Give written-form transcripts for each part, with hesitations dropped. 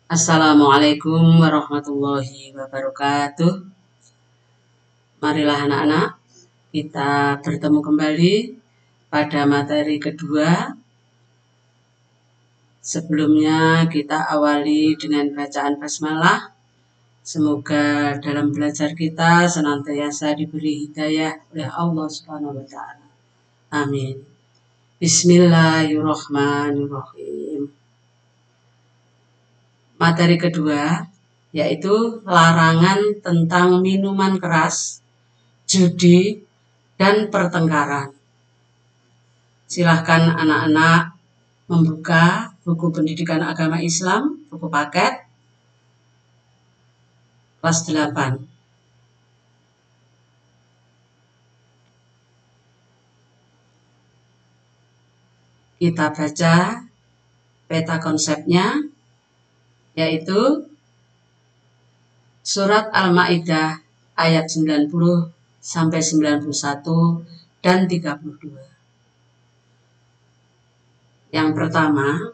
Assalamualaikum warahmatullahi wabarakatuh. Marilah anak-anak, kita bertemu kembali pada materi kedua. Sebelumnya kita awali dengan bacaan basmalah. Semoga dalam belajar kita senantiasa diberi hidayah oleh Allah Subhanahu wa taala. Amin. Bismillahirrahmanirrahim. Materi kedua yaitu larangan tentang minuman keras, judi, dan pertengkaran. Silahkan anak-anak membuka buku pendidikan agama Islam, buku paket, kelas 8. Kita baca peta konsepnya, yaitu Surat Al-Maidah ayat 90 sampai 91 dan 32. Yang pertama,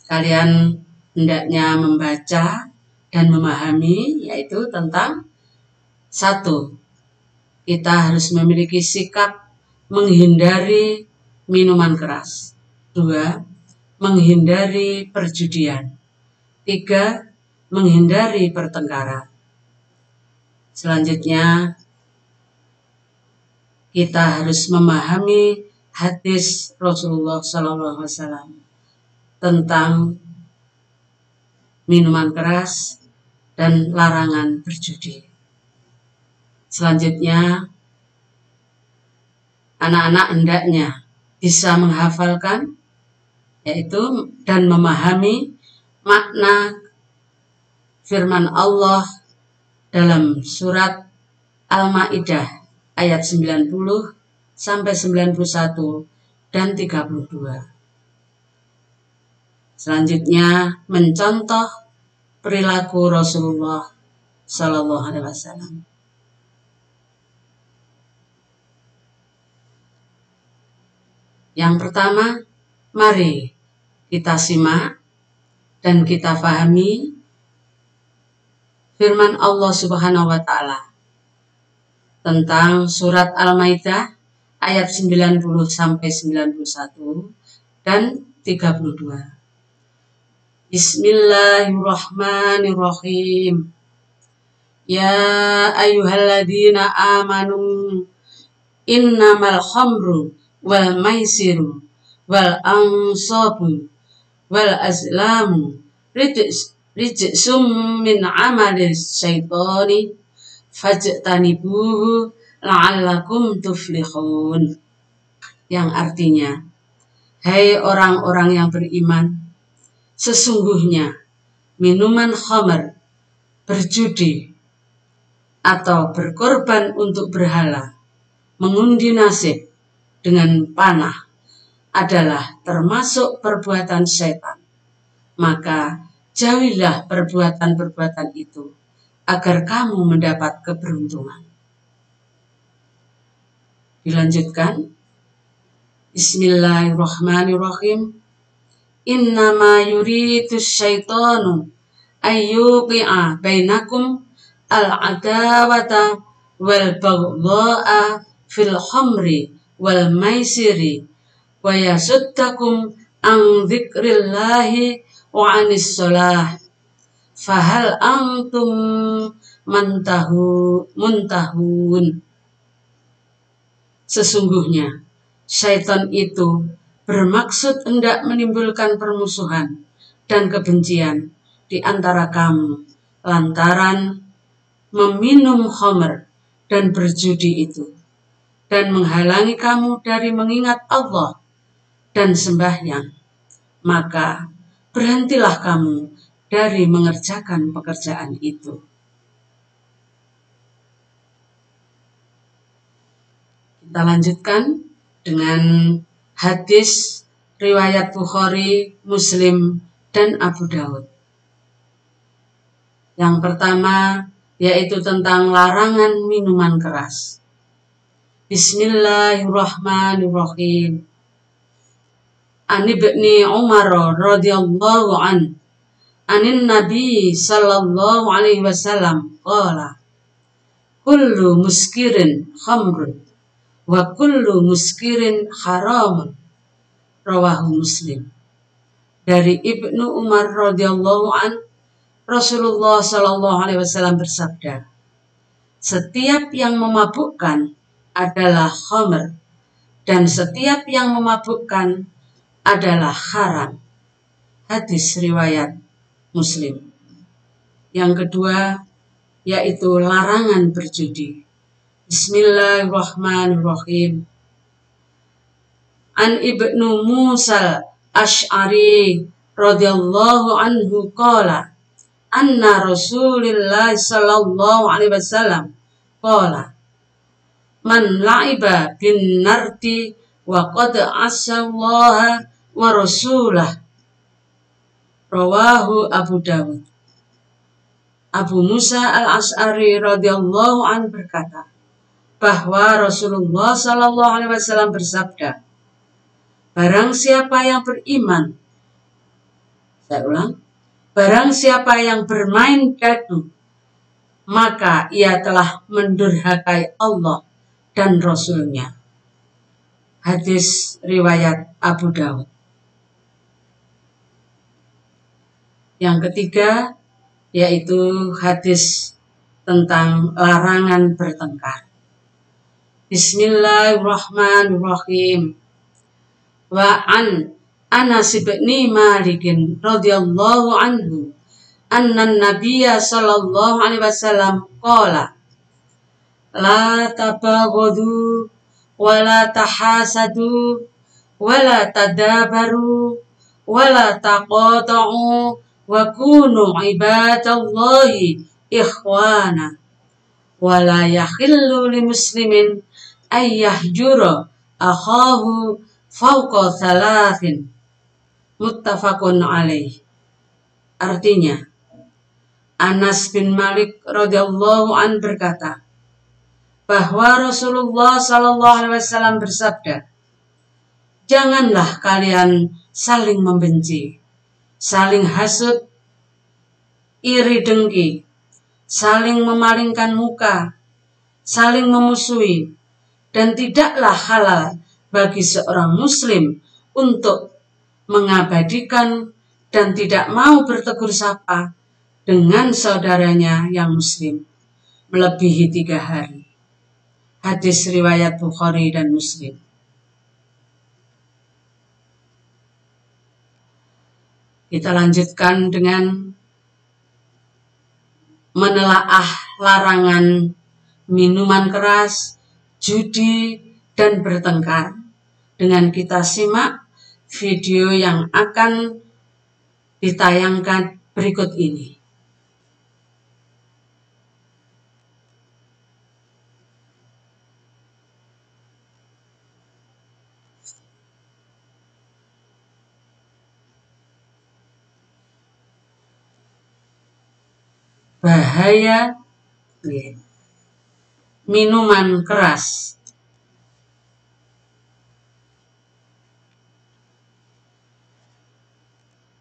kalian hendaknya membaca dan memahami, yaitu tentang 1. Kita harus memiliki sikap menghindari minuman keras. 2. Menghindari perjudian. 3. Menghindari pertengkaran. Selanjutnya, kita harus memahami hadis Rasulullah SAW tentang minuman keras dan larangan berjudi. Selanjutnya, anak-anak hendaknya bisa menghafalkan, yaitu dan memahami makna firman Allah dalam surat Al-Maidah ayat 90 sampai 91 dan 32. Selanjutnya mencontoh perilaku Rasulullah Sallallahu Alaihi Wasallam. Yang pertama, mari kita simak dan kita pahami firman Allah Subhanahu wa taala tentang surat Al-Maidah ayat 90 sampai 91 dan 32. Bismillahirrahmanirrahim. Ya ayyuhalladzina amanu innamal khamru wal maisiru wal ansabu wal azlamu rijsum min amali syaitani fajtanibuhu la'allakum tuflihun. Yang artinya, hai orang-orang yang beriman, sesungguhnya minuman khamr, berjudi, atau berkorban untuk berhala, mengundi nasib dengan panah adalah termasuk perbuatan setan. Maka jauhilah perbuatan-perbuatan itu agar kamu mendapat keberuntungan. Dilanjutkan. Bismillahirrahmanirrahim. Innama yuridu syaitanu ayyuqi'a bainakum al-adawata wal baghdha'a fil khamri wal maisiri wa yasuddakum an dzikrillahi wa anis shalah fahal antum muntahun. Sesungguhnya syaitan itu bermaksud hendak menimbulkan permusuhan dan kebencian di antara kamu lantaran meminum khamr dan berjudi itu, dan menghalangi kamu dari mengingat Allah dan sembahyang. Maka berhentilah kamu dari mengerjakan pekerjaan itu. Kita lanjutkan dengan hadis riwayat Bukhari, Muslim, dan Abu Daud. Yang pertama yaitu tentang larangan minuman keras. Bismillahirrahmanirrahim. An ibni Umar radhiyallahu an anin Nabi sallallahu alaihi wasallam qala kullu muskirin khamrun wa kullu muskirin haramun, rawahu Muslim. Dari Ibnu Umar radhiyallahu an, Rasulullah sallallahu alaihi wasallam bersabda, setiap yang memabukkan adalah khamr dan setiap yang memabukkan adalah haram. Hadis riwayat Muslim. Yang kedua yaitu larangan berjudi. Bismillahirrahmanirrahim. An Ibnu Musa Asy'ari radhiyallahu anhu qala anna Rasulullah sallallahu alaihi wasallam qala man la'iba bin narti wa qad asallaha wa rasulah, rawahu Abu Dawud. Abu Musa al-Asy'ari radhiyallahu an berkata bahwa Rasulullah sallallahu alaihi wasallam bersabda, barang siapa yang beriman, saya ulang, barang siapa yang bermain dadu, maka ia telah mendurhakai Allah dan Rasul-Nya. Hadis riwayat Abu Dawud. Yang ketiga yaitu hadis tentang larangan bertengkar. Bismillahirrahmanirrahim. Wa an Anas bin Malik radhiyallahu anhu anna Nabiyya sallallahu alaihi wasallam qala la tabaghadu wa la tahasadu wa la tadabaru wa la taqata'u wa kunu ibadallahi ikhwana wa la yakhillu li muslimin ay yahjura akhahu fauqa thalathin, muttafaqun alaih. Artinya, Anas bin Malik radhiyallahu an berkata bahwa Rasulullah sallallahu alaihi wasallam bersabda, janganlah kalian saling membenci, saling hasud, iri dengki, saling memalingkan muka, saling memusuhi, dan tidaklah halal bagi seorang muslim untuk mengabadikan dan tidak mau bertegur sapa dengan saudaranya yang muslim melebihi 3 hari. Hadis riwayat Bukhari dan Muslim. Kita lanjutkan dengan menelaah larangan minuman keras, judi, dan bertengkar. Dengan kita simak video yang akan ditayangkan berikut ini. Bahaya minuman keras.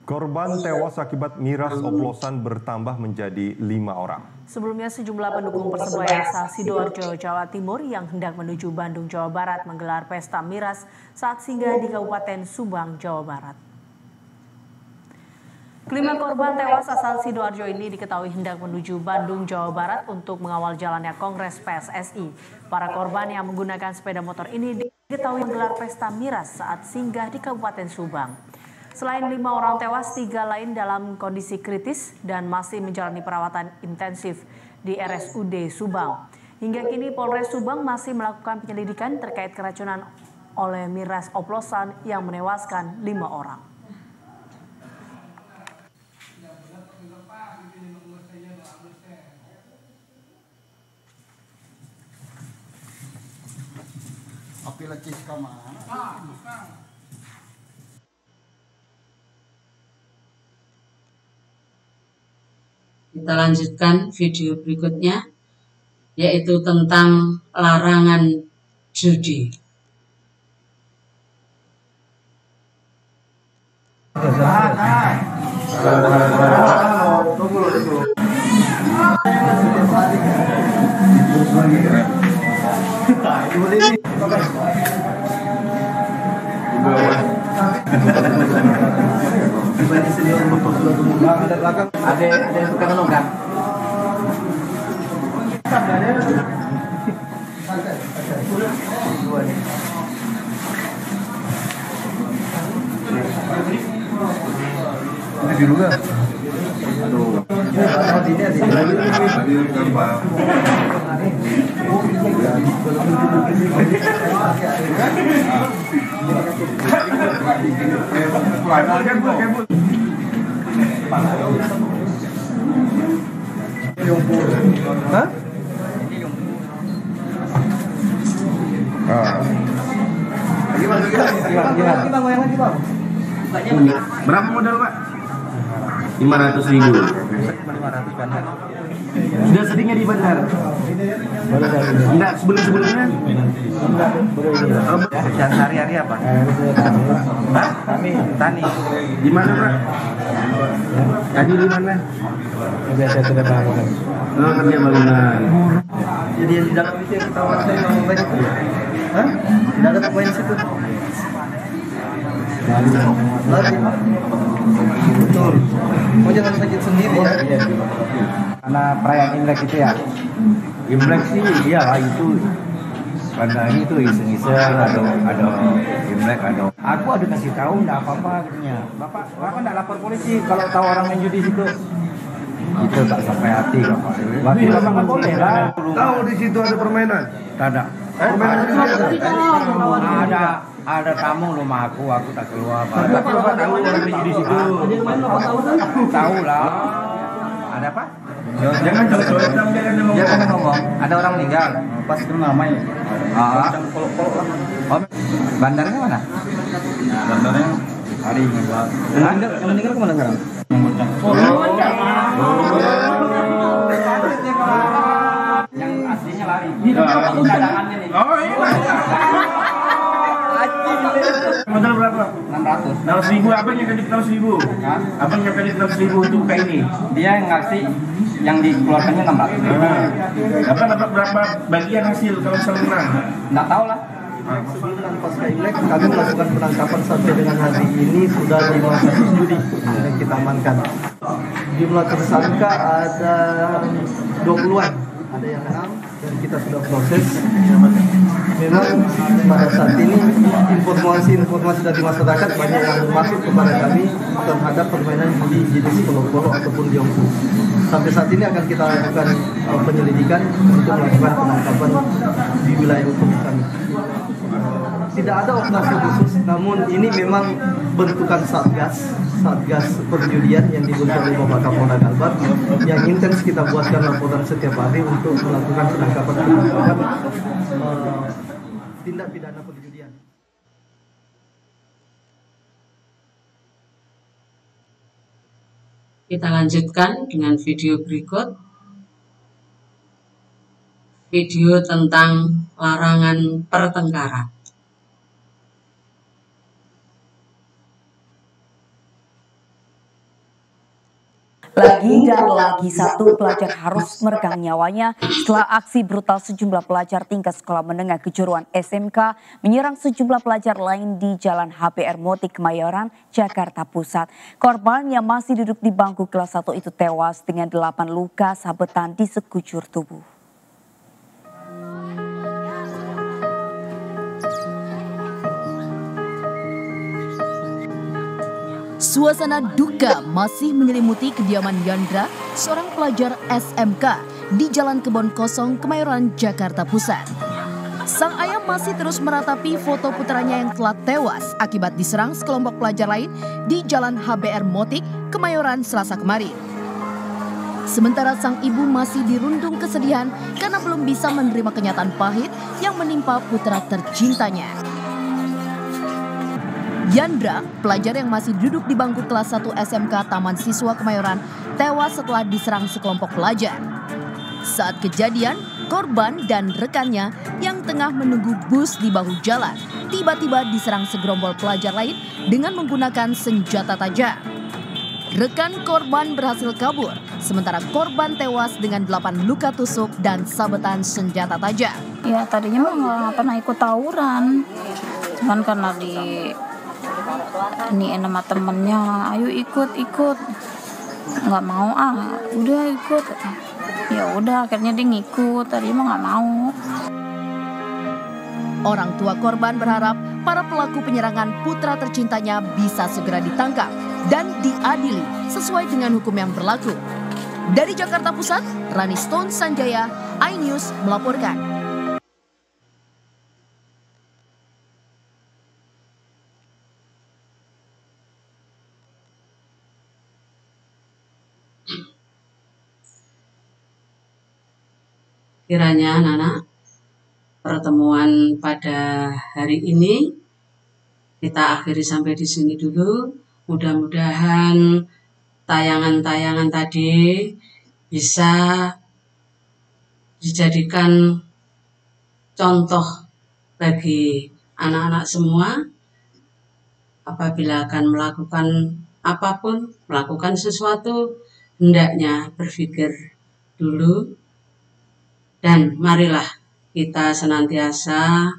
Korban tewas akibat miras oplosan bertambah menjadi 5 orang. Sebelumnya sejumlah pendukung Persebaya asal Sidoarjo, Jawa Timur yang hendak menuju Bandung, Jawa Barat menggelar pesta miras saat singgah di Kabupaten Subang, Jawa Barat. Kelima korban tewas asal Sidoarjo ini diketahui hendak menuju Bandung, Jawa Barat untuk mengawal jalannya Kongres PSSI. Para korban yang menggunakan sepeda motor ini diketahui menggelar pesta miras saat singgah di Kabupaten Subang. Selain 5 orang tewas, 3 lain dalam kondisi kritis dan masih menjalani perawatan intensif di RSUD Subang. Hingga kini Polres Subang masih melakukan penyelidikan terkait keracunan oleh miras oplosan yang menewaskan 5 orang. Api lecis ke mana? Kita lanjutkan video berikutnya, yaitu tentang larangan judi. Ada yang suka ngelonggar. Ini biru kan? Aduh. Hah? Berapa modal Pak? 500.000. Sudah seringnya di bandar? Enggak, sebelum-sebelumnya? Kerjaan sehari-hari apa? Hah? Tani. Di mana Pak? Tadi di mana? Biasa sudah bangun. Oh, kerja bangunan. Jadi yang di dalam itu yang kita wawancari sama banyak itu. Hah? Tidak ada pemain situ. Lari. Betul. Kau jangan sakit sendiri ya. Karena perayaan Imlek itu ya. Imlek sih iyalah itu karena itu iseng-iseng ada Imlek ada. Aku ada kasih tahu enggak apa-apa katanya. Bapak enggak lapor polisi kalau tahu orang main judi situ. Itu tak sampai hati Bapak. Tapi Bapak kan boleh lah. Tahu di situ ada permainan? Tak ada. Ada tamu rumah aku tak keluar Pak. Tapi Bapak tahu orang di situ. Tahu lah. Ada apa? Jangan Jangan ngomong. Ada orang meninggal. Pas itu namanya. Bandarnya mana? Bandarnya hari ini Pak. Yang meninggal kemana sekarang? Yang aslinya lari. Cadangannya nih. Oh iya. Modal berapa? 600. 600.000. Abang yang kredit 600.000. Abang yang kredit 600.000 untuk buka ini. Dia yang ngasih yang dikeluarkannya 600. Abang dapat berapa bagian hasil kalau misalnya menang? Enggak tahu lah. Sebelum pasca Imlek kami melakukan penangkapan sampai dengan hari ini sudah 5 kasus judi yang kita amankan. Jumlah tersangka ada 20-an, ada yang 6 dan kita sudah proses. Memang pada saat ini informasi dari masyarakat banyak yang masuk kepada kami terhadap permainan judi jenis polo-polo ataupun diongku. Sampai saat ini akan kita lakukan penyelidikan untuk melakukan penangkapan di wilayah hukum kami. Tidak ada operasi khusus, namun ini memang bentukan satgas perjudian yang dibentuk oleh Bapak Kapolda Kalbar yang intens kita buatkan laporan setiap hari untuk melakukan penangkapan tindak pidana perjudian. Kita lanjutkan dengan video berikut. Video tentang larangan pertengkaran. Lagi dan lagi satu pelajar harus meregang nyawanya setelah aksi brutal sejumlah pelajar tingkat sekolah menengah kejuruan SMK menyerang sejumlah pelajar lain di Jalan HBR Motik Kemayoran, Jakarta Pusat. Korban yang masih duduk di bangku kelas 1 itu tewas dengan 8 luka sabetan di sekujur tubuh. Suasana duka masih menyelimuti kediaman Yandra, seorang pelajar SMK di Jalan Kebon Kosong, Kemayoran, Jakarta Pusat. Sang ayah masih terus meratapi foto putranya yang telah tewas akibat diserang sekelompok pelajar lain di Jalan HBR Motik, Kemayoran, Selasa kemarin. Sementara sang ibu masih dirundung kesedihan karena belum bisa menerima kenyataan pahit yang menimpa putra tercintanya. Yandra, pelajar yang masih duduk di bangku kelas 1 SMK Taman Siswa Kemayoran, tewas setelah diserang sekelompok pelajar. Saat kejadian, korban dan rekannya yang tengah menunggu bus di bahu jalan, tiba-tiba diserang segerombol pelajar lain dengan menggunakan senjata tajam. Rekan korban berhasil kabur, sementara korban tewas dengan 8 luka tusuk dan sabetan senjata tajam. Ya tadinya mah nggak pernah ikut tawuran, cuman karena ini sama temennya, ayo ikut, nggak mau udah ikut, ya udah akhirnya dia ngikut, tadinya mah nggak mau. Orang tua korban berharap para pelaku penyerangan putra tercintanya bisa segera ditangkap dan diadili sesuai dengan hukum yang berlaku. Dari Jakarta Pusat, Rani Stone Sanjaya, iNews melaporkan. Kiranya anak-anak, pertemuan pada hari ini kita akhiri sampai di sini dulu. Mudah-mudahan tayangan-tayangan tadi bisa dijadikan contoh bagi anak-anak semua apabila akan melakukan apapun, melakukan sesuatu, hendaknya berpikir dulu. Dan marilah kita senantiasa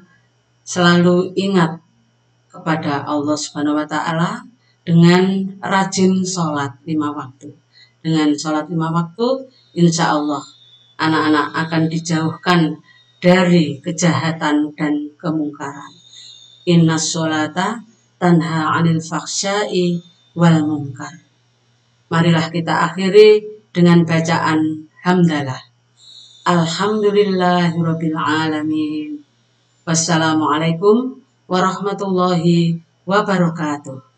selalu ingat kepada Allah Subhanahu wa Ta'ala dengan rajin sholat 5 waktu. Dengan sholat 5 waktu, insya Allah anak-anak akan dijauhkan dari kejahatan dan kemungkaran. Inna sholata tanha anil fakhsya'i wal munkar. Marilah kita akhiri dengan bacaan hamdalah. Alhamdulillahirabbil alamin. Wassalamualaikum warahmatullahi wabarakatuh.